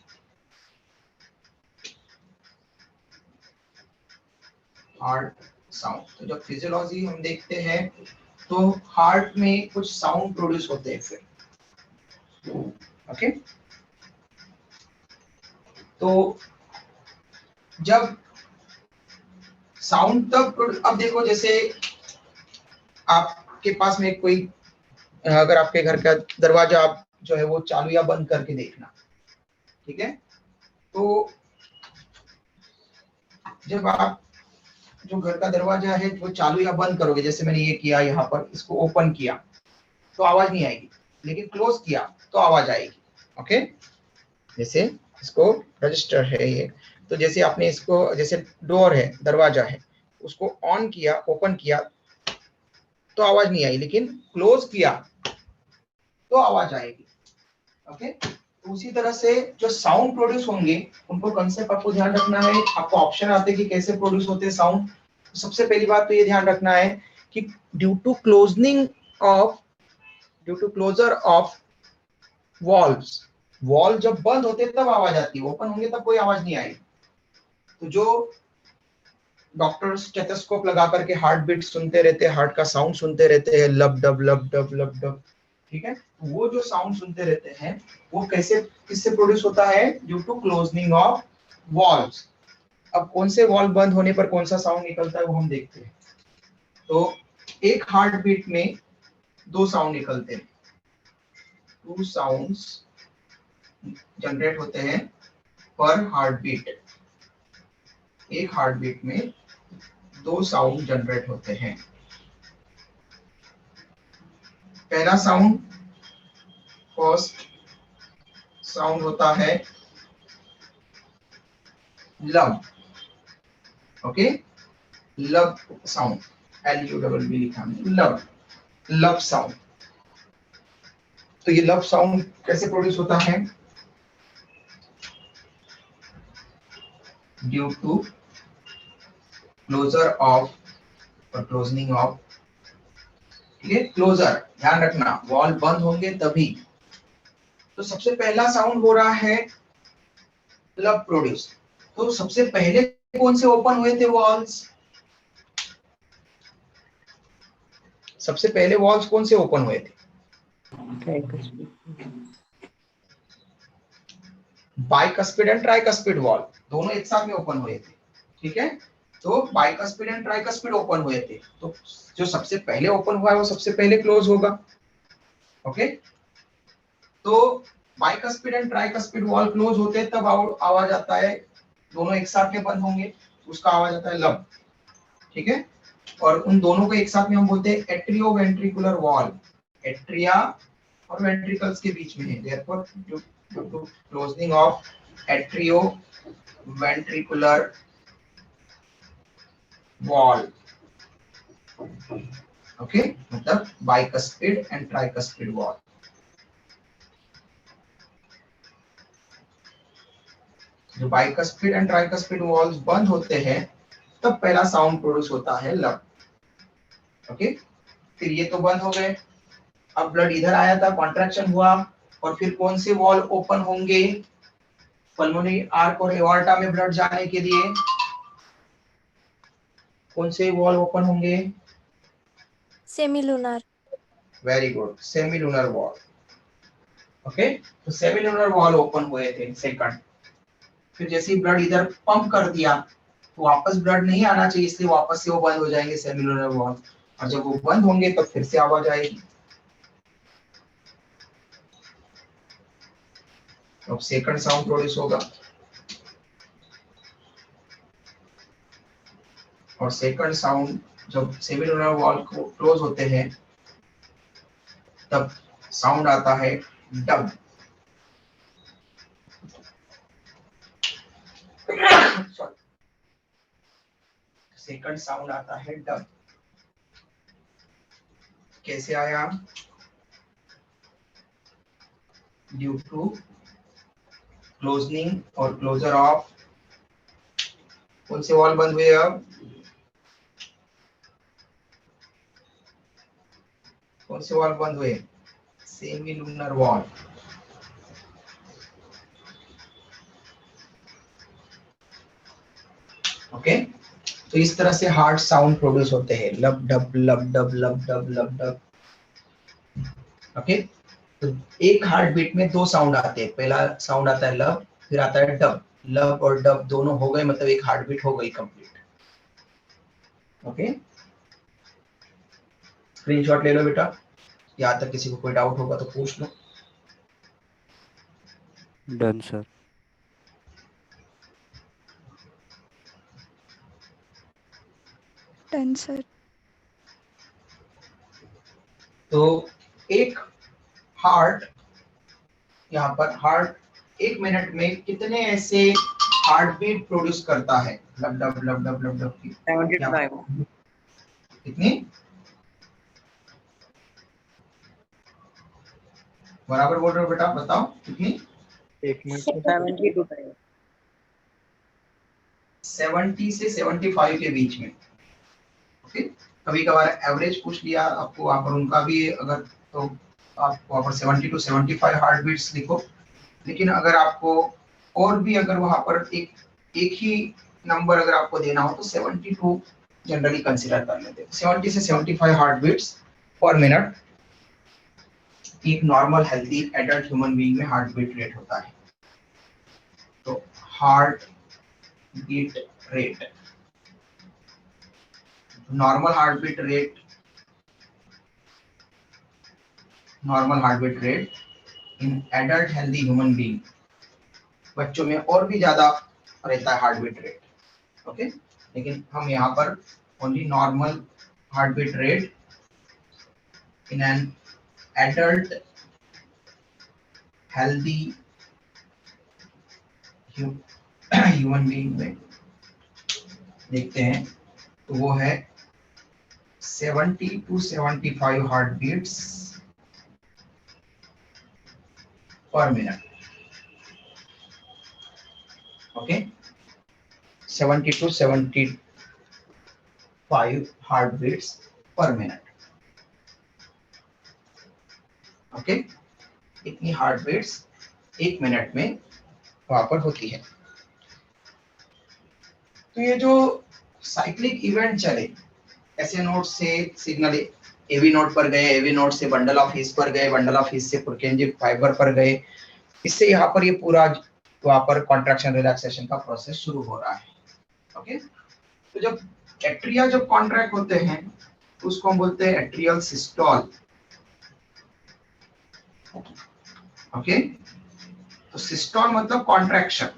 हार्ट साउंड। तो जब फिजियोलॉजी हम देखते हैं तो हार्ट में कुछ साउंड प्रोड्यूस होते हैं फिर, ओके। तो जब साउंड तब, अब देखो जैसे आपके पास में कोई, अगर आपके घर का दरवाजा आप जो है वो चालू या बंद करके देखना, ठीक है, तो जब आप जो घर का दरवाजा है वो चालू या बंद करोगे, जैसे मैंने ये किया, यहाँ पर इसको ओपन किया तो आवाज नहीं आएगी, लेकिन क्लोज किया तो आवाज आएगी, ओके। जैसे इसको रजिस्टर है ये, तो जैसे आपने इसको, जैसे डोर है, दरवाजा है, उसको ऑन किया, ओपन किया तो आवाज नहीं आई, लेकिन क्लोज किया तो आवाज आएगी, ओके। तो उसी तरह से जो साउंड प्रोड्यूस होंगे उनको कंसेप्ट आपको ध्यान रखना है। आपको ऑप्शन आते हैं कि कैसे प्रोड्यूस होते हैं साउंड। तो सबसे पहली बात तो ये ध्यान रखना है कि due to closure of valves, valve जब बंद होते तब आवाज आती है, ओपन होंगे तब कोई आवाज नहीं आएगी। तो जो डॉक्टर स्टेथोस्कोप लगा करके हार्ट बीट सुनते रहते हैं, हार्ट का साउंड सुनते रहते हैं, लब डब लब डब लब डब, ठीक है, वो जो साउंड सुनते रहते हैं वो कैसे, किससे प्रोड्यूस होता है, due to closing of valves. अब कौन से वॉल्व बंद होने पर कौन सा साउंड निकलता है वो हम देखते हैं। तो एक हार्ट बीट में दो साउंड निकलते हैं, टू साउंड्स जनरेट होते हैं पर हार्ट बीट, एक हार्ट बीट में दो साउंड जनरेट होते हैं। पहला साउंड, फर्स्ट साउंड होता है लब, ओके, लब साउंड, LUBB लिखा है, लब साउंड। तो ये लब साउंड कैसे प्रोड्यूस होता है, ड्यू टू क्लोजर ऑफ और क्लोजिंग ऑफ, ठीक है, क्लोजर, ध्यान रखना वॉल्व बंद होंगे तभी। तो सबसे पहला साउंड हो रहा है लब प्रोड्यूस। तो सबसे पहले कौन से ओपन हुए थे वॉल्स? सबसे पहले वॉल्स कौन से ओपन हुए थे? Tricuspid. Bicuspid and tricuspid wall दोनों एक साथ में ओपन हुए थे, ठीक है। तो बाइकस्पिड एंड ट्राइकस्पिड ओपन हुए थे, तो जो सबसे पहले ओपन हुआ है वो सबसे पहले क्लोज होगा। ओके, तो bicuspid and tricuspid wall close होते हैं तब आवाज आता है, दोनों एक साथ में बंद होंगे उसका आवाज आता है लब, ठीक है। और उन दोनों को एक साथ में हम बोलते हैं एट्रियोवेंट्रिकुलर वॉल। एट्रिया और वेंट्रिकल्स के बीच में है, therefore due to closing of atrioventricular valve. Okay, मतलब बाइकस्पिड एंड ट्राइकस्पिड वॉल। जो बाइकस्पिड एंड ट्राइकस्पिड वॉल्स बंद होते हैं तब पहला साउंड प्रोड्यूस होता है लब। ओके, फिर ये तो बंद हो गए, अब ब्लड इधर आया था, कॉन्ट्रैक्शन हुआ, और फिर कौन से वॉल ओपन होंगे पल्मोनरी आर्क और एओर्टा में ब्लड जाने के लिए? कौन से वॉल ओपन होंगे? Semilunar. Very good, semilunar valve. Okay, तो सेमिलुनर वॉल ओपन हुए थे सेकंड। फिर जैसे ही ब्लड इधर पंप कर दिया तो वापस ब्लड नहीं आना चाहिए, इसलिए वापस से वो बंद हो जाएंगे सेमिलुनर वॉल, और जब वो बंद होंगे तो फिर से आवाज आएगी। अब सेकंड साउंड प्रोड्यूस होगा, और सेकंड साउंड जब सेमिलुनर वॉल को क्लोज होते हैं तब साउंड आता है डब। सेकंड साउंड आता है डब। कैसे आया? ड्यू टू क्लोजनिंग और क्लोजर ऑफ, कौन से वॉल बंद हुए? अब कौन से वॉल बंद हुए? Semilunar valve. ओके, तो इस तरह से हार्ट साउंड प्रोड्यूस होते हैं, लब डब लब डब लब डब लब डब। ओके, तो एक हार्ट बीट में दो साउंड आते हैं, पहला साउंड आता है लब, फिर आता है डब। लब और डब दोनों हो गए, मतलब एक हार्ट बीट हो गई कंप्लीट। ओके, स्क्रीनशॉट ले लो बेटा, यहाँ तक किसी को कोई डाउट होगा तो पूछ लो। Done sir. Done, sir. तो एक हार्ट, यहाँ पर हार्ट एक मिनट में कितने ऐसे हार्ट बीट प्रोड्यूस करता है? लब डब लब डब लब डब की 75. कितनी? बराबर बोल रहे हो बेटा, बताओ कितनी? 72 times. 70 से 75 के बीच में। ओके, कभी कभार एवरेज पूछ लिया आपको वहां पर, उनका भी अगर, तो आप वहां पर 70 टू 75 हार्ट बीट्स लिखो। लेकिन अगर आपको और भी अगर वहां पर एक ही नंबर अगर आपको देना हो तो 72 जनरली कंसीडर कर लेते हैं। 70 से 75 हार्ट बीट्स पर मिनट एक normal healthy adult human being में हार्ट बीट रेट होता है। तो heart beat rate, normal heart beat rate, normal heart beat rate in adult healthy human being, बच्चों में और भी ज्यादा रहता है हार्ट बीट रेट। ओके, लेकिन हम यहाँ पर only normal heart beat rate in an adult healthy human being में देखते हैं, तो वो है 70 to 75 heart beats per minute. Okay, 70 to 75 heart beats per minute. Okay, इतनी हार्ट बीट्स एक मिनट में वहां पर होती है। तो ये जो साइक्लिक इवेंट चले, ऐसे नोड से सिग्नल एवी नोड पर गए, एवी नोड से बंडल ऑफ हीस पर गए, बंडल ऑफ हीस से पुरकेंजी फाइबर पर गए, इससे यहाँ पर ये पूरा वहाँ पर कॉन्ट्रैक्शन रिलैक्सेशन का प्रोसेस शुरू हो रहा है। ओके, तो जब एट्रिया जब कॉन्ट्रैक्ट होते हैं तो उसको हम बोलते हैं एट्रियल सिस्टोल। ओके, तो सिस्टोल मतलब कॉन्ट्रैक्शन।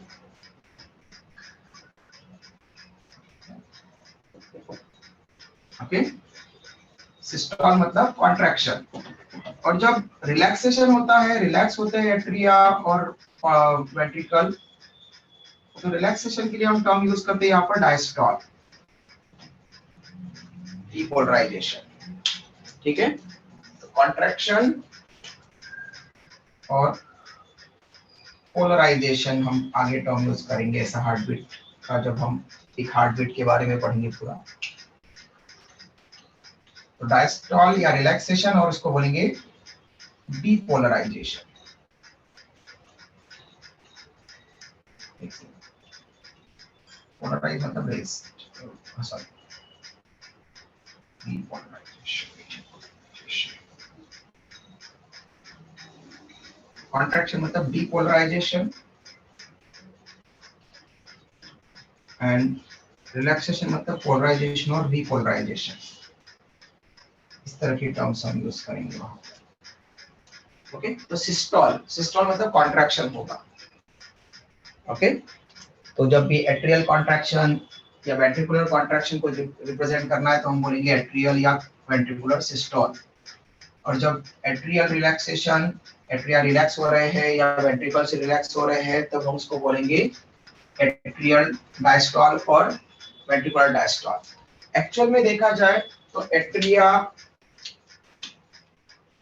ओके, सिस्टोल मतलब कॉन्ट्रैक्शन। और जब रिलैक्सेशन होता है, रिलैक्स होते हैं एट्रिया और वेंट्रिकल, तो रिलैक्सेशन के लिए हम टर्म यूज करते हैं यहाँ पर डायस्टोल, डीपोलराइजेशन। ठीक है, तो कॉन्ट्रैक्शन और पोलराइजेशन हम आगे टर्म यूज करेंगे ऐसा हार्ट बीट का, जब हम एक हार्ट बीट के बारे में पढ़ेंगे पूरा। तो डायस्टोल या रिलैक्सेशन, और इसको बोलेंगे डीपोलराइजेशन। पोलराइज मतलब रेस्ट, सॉरी, डीपोलराइजेशन। कॉन्ट्रैक्शन मतलब डीपोलराइजेशन एंड रिलैक्सेशन मतलब पोलराइजेशन और डीपोलराइजेशन। इस तरह की टर्म्स हम यूज करेंगे वहां। ओके, तो सिस्टोल, सिस्टोल मतलब कॉन्ट्रैक्शन होगा। ओके, तो जब भी एट्रियल कॉन्ट्रैक्शन या वेंट्रिकुलर कॉन्ट्रैक्शन को रिप्रेजेंट करना है तो हम बोलेंगे एट्रियल या वेंट्रिकुलर सिस्टोल। और जब एट्रियल रिलैक्सेशन, एट्रिया रिलैक्स हो रहे हैं या वेंट्रिकल से रिलैक्स हो रहे हैं, तब हम उसको बोलेंगे एट्रियल डायस्टोल और वेंट्रिकुलर डायस्टोल। एक्चुअल में देखा जाए तो एट्रिया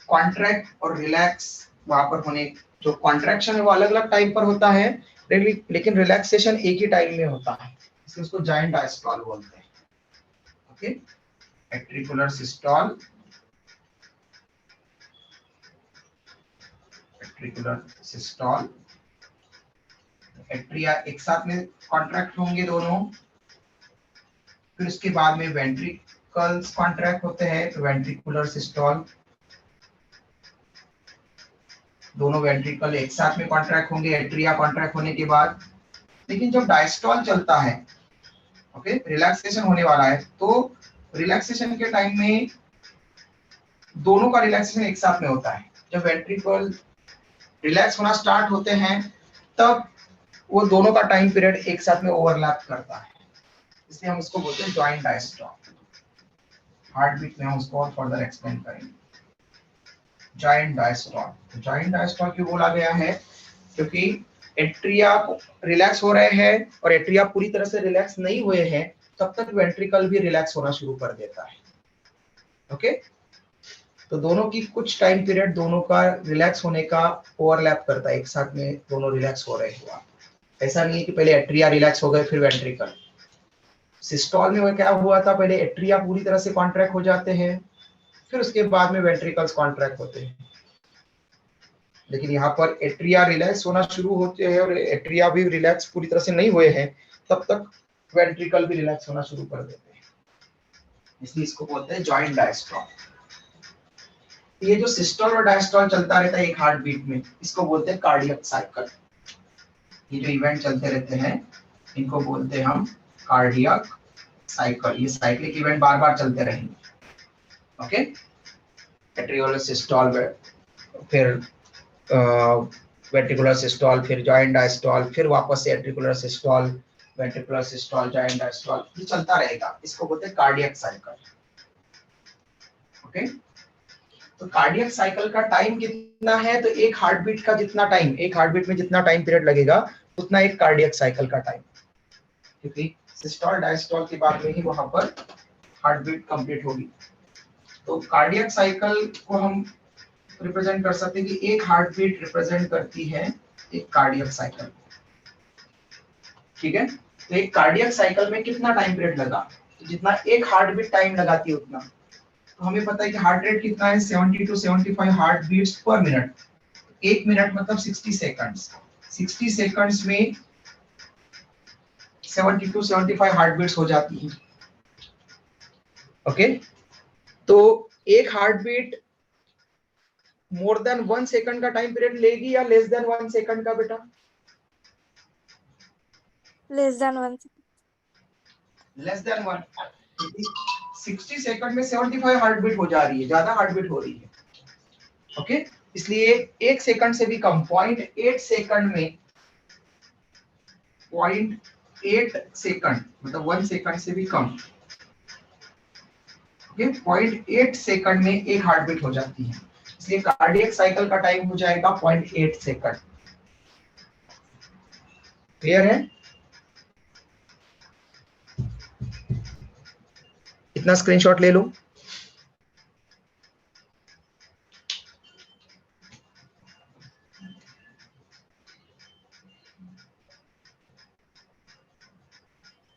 कॉन्ट्रैक्ट और रिलैक्स वहां पर होने, जो कॉन्ट्रैक्शन है वो अलग अलग टाइम पर होता है, लेकिन रिलैक्सेशन एक ही टाइम में होता है, इसलिए उसको जायंट डायस्टोल बोलते हैं। ओके, एट्रिकुलर सिस्टोल, एट्रिकुलर सिस्टोल, एट्रिया एक साथ में कॉन्ट्रैक्ट होंगे दोनों, फिर उसके बाद में वेंट्रिकल्स कॉन्ट्रैक्ट होते हैं तो वेंट्रिकुलर सिस्टोल, दोनों वेंट्रिकल एक साथ में कॉन्ट्रैक्ट होंगे एट्रिया कॉन्ट्रैक्ट होने के बाद। लेकिन जब डायस्टोल चलता है, ओके, रिलैक्सेशन होने वाला है, तो रिलैक्सेशन के टाइम में दोनों का रिलैक्सेशन एक साथ में होता है। जब वेंट्रिकल रिलैक्स होना स्टार्ट होते हैं तब वो दोनों का टाइम पीरियड एक साथ में ओवरलैप करता है, इसलिए हम उसको बोलते हैं जॉइंट डायस्टोल। हार्ट बीट में हम उसको और फर्दर एक्सप्लेन करेंगे। जॉइंट डायस्टोल, जॉइंट डायस्टोल क्यों बोला गया है? क्योंकि एट्रिया रिलैक्स हो रहे हैं और एट्रिया पूरी तरह से रिलैक्स नहीं हुए हैं, तब तक वेंट्रिकल भी रिलैक्स होना शुरू कर देता है। ओके, तो दोनों की कुछ टाइम पीरियड दोनों का रिलैक्स होने का ओवरलैप करता है, एक साथ में दोनों रिलैक्स हो रहे हैं। ऐसा नहीं है कि पहले एट्रिया रिलैक्स हो गए फिर वेंट्रिकल। सिस्टोल में वो क्या हुआ था, पहले एट्रिया पूरी तरह से कॉन्ट्रैक्ट हो जाते हैं, फिर उसके बाद में वेंट्रिकल्स कॉन्ट्रैक्ट होते हैं। लेकिन यहाँ पर एट्रिया रिलैक्स होना शुरू होते हैं और एट्रिया भी रिलैक्स पूरी तरह से नहीं हुए हैं, तब तक वेंट्रिकल भी रिलैक्स होना शुरू कर देते हैं, इसलिए इसको बोलते हैं जॉइंट डायस्टोल। ये जो सिस्टोल और डायस्टोल चलता रहता है एक हार्ट बीट में, इसको बोलते हैं कार्डियक साइकिल। ये जो इवेंट चलते रहते हैं इनको बोलते हैं हम कार्डियक साइकिल। ये साइक्लिक इवेंट बार बार चलते रहेंगे। ओके, एट्रियोलर सिस्टोल, फिर वेंट्रिकुलर सिस्टोल, फिर जॉइंट डायस्टोल, फिर वापस से atrial systole, ventricular systole, joint diastole, ये चलता रहेगा। इसको बोलते हैं कार्डियक साइकिल। ओके, तो कार्डियक साइकिल का टाइम कितना है? तो एक हार्ट बीट का जितना टाइम, एक हार्ट बीट में जितना टाइम पीरियड लगेगा उतना एक कार्डियक साइकिल का टाइम, क्योंकि सिस्टोल डायस्टोल के बाद में ही वहां पर हार्ट बीट कंप्लीट होगी। तो कार्डियक साइकिल को हम रिप्रेजेंट कर सकते हैं कि एक हार्ट बीट रिप्रेजेंट करती है एक कार्डियक साइकिल। ठीक है, तो एक कार्डियक साइकिल में कितना टाइम पीरियड लगा, तो जितना एक हार्ट बीट टाइम लगाती है उतना। तो हमें पता है कि हार्ट रेट कितना है, 70 to 75 heart beats per minute. एक मिनट मतलब 60 सेकंड्स। 60 सेकंड्स में 72-75 हार्ट बीट्स हो जाती है। ओके, तो एक heart beat more than 1 second का टाइम पीरियड लेगी या लेस देन 1 सेकंड का बेटा? Less than 1 less than 1। 60 second में 75 हार्ट बीट हो जा रही है, ज्यादा हार्ट बीट हो रही है। ओके, इसलिए 1 सेकंड से भी कम, 0.8 सेकंड में 0.8 सेकंड मतलब 1 सेकंड से भी कम। ओके, 0.8 सेकंड में एक हार्ट बीट हो जाती है, इसलिए कार्डियक साइकिल का टाइम हो जाएगा 0.8 सेकंड। क्लियर है? इतना स्क्रीनशॉट ले लो।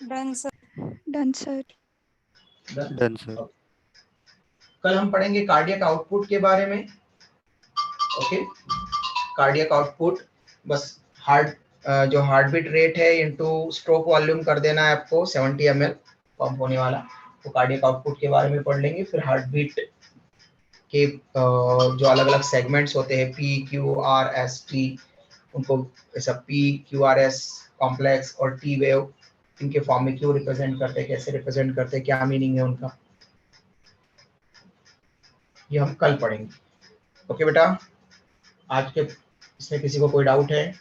Done sir. Done, sir. Done sir. कल हम पढ़ेंगे कार्डियक आउटपुट के बारे में। ओके, कार्डियक आउटपुट बस जो हार्ट बीट रेट है इनटू स्ट्रोक वॉल्यूम कर देना है आपको, 70 ml पंप होने वाला। तो कार्डियक आउटपुट के बारे में पढ़ लेंगे। फिर हार्ट बीट के जो अलग अलग सेगमेंट्स होते हैं, P Q R S T, उनको ऐसा P Q R S complex और टी वेव इनके फॉर्म में क्यों रिप्रेजेंट करते हैं, कैसे रिप्रेजेंट करते हैं, क्या मीनिंग है उनका, ये हम कल पढ़ेंगे। ओके बेटा, आज के इसमें किसी को कोई डाउट है?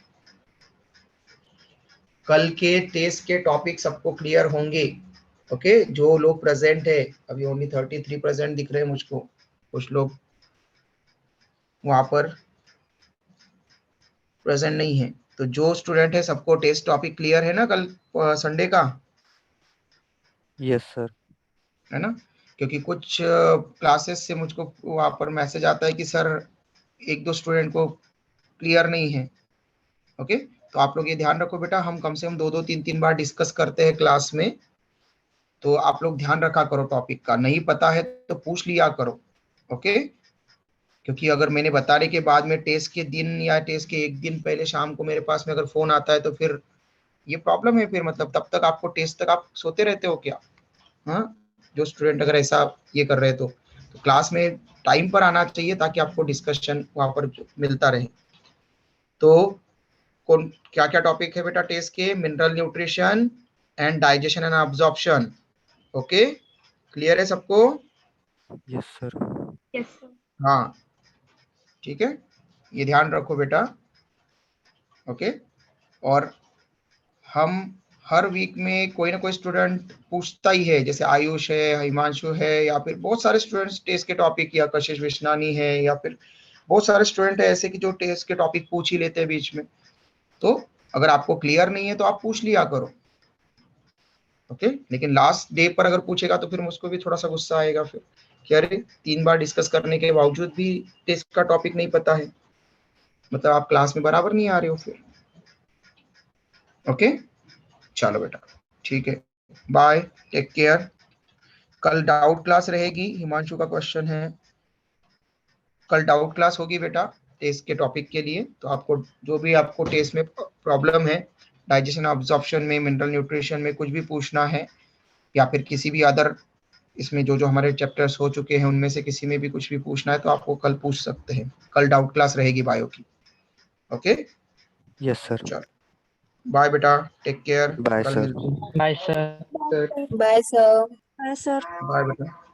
कल के टेस्ट के टॉपिक सबको क्लियर होंगे? ओके, जो लोग प्रेजेंट है, अभी ओनली 33% दिख रहे हैं मुझको, कुछ लोग वहां पर प्रेजेंट नहीं है। तो जो स्टूडेंट है सबको टेस्ट टॉपिक क्लियर है ना कल संडे का? Yes sir. है ना? क्योंकि कुछ क्लासेस से मुझको वहां पर मैसेज आता है कि सर एक दो स्टूडेंट को क्लियर नहीं है। ओके, तो आप लोग ये ध्यान रखो बेटा, हम कम से कम 2-3 बार डिस्कस करते हैं क्लास में, तो आप लोग ध्यान रखा करो टॉपिक का। नहीं पता है तो पूछ लिया करो। ओके, क्योंकि अगर मैंने बताने के बाद में टेस्ट के दिन या टेस्ट के एक दिन पहले शाम को मेरे पास में अगर फोन आता है तो फिर ये प्रॉब्लम है। फिर मतलब तब तक आपको टेस्ट तक आप सोते रहते हो क्या? हाँ, जो स्टूडेंट अगर ऐसा ये कर रहे तो क्लास में टाइम पर आना चाहिए ताकि आपको डिस्कशन वहां पर मिलता रहे। तो कौन क्या क्या टॉपिक है बेटा टेस्ट के? Mineral nutrition and digestion and absorption. Okay, clear है सबको? Yes sir. Yes sir. हाँ, ठीक है, ये ध्यान रखो बेटा। ओके, और हम हर वीक में कोई ना कोई स्टूडेंट पूछता ही है, जैसे आयुष है, हिमांशु है, या फिर बहुत सारे स्टूडेंट्स टेस्ट के टॉपिक, या कशिश विश्नानी है, या फिर बहुत सारे स्टूडेंट है ऐसे कि जो टेस्ट के टॉपिक पूछ ही लेते हैं बीच में। तो अगर आपको क्लियर नहीं है तो आप पूछ लिया करो। ओके, लेकिन लास्ट डे पर अगर पूछेगा तो फिर मुझको भी थोड़ा सा गुस्सा आएगा फिर कि अरे 3 बार डिस्कस करने के बावजूद भी टेस्ट का टॉपिक नहीं पता है, मतलब आप क्लास में बराबर नहीं आ रहे हो फिर। ओके, चलो बेटा, ठीक है, बाय, टेक केयर। कल डाउट क्लास रहेगी, हिमांशु का क्वेश्चन है, कल डाउट क्लास होगी बेटा टेस्ट के टॉपिक के लिए। तो आपको जो भी आपको टेस्ट में प्रॉब्लम है, डाइजेशन अब्जॉर्प्शन में, मिनरल न्यूट्रिशन में कुछ भी पूछना है, या फिर किसी भी अदर इसमें जो जो हमारे चैप्टर्स हो चुके हैं उनमें से किसी में भी कुछ भी पूछना है तो आपको कल पूछ सकते हैं। कल डाउट क्लास रहेगी बायो की। Okay, yes sir. चलो बाय बेटा, टेक केयर, बाय कल सर। मिलते हैं। Bye, sir. Bye sir. Bye, sir. Bye sir. Bye बेटा।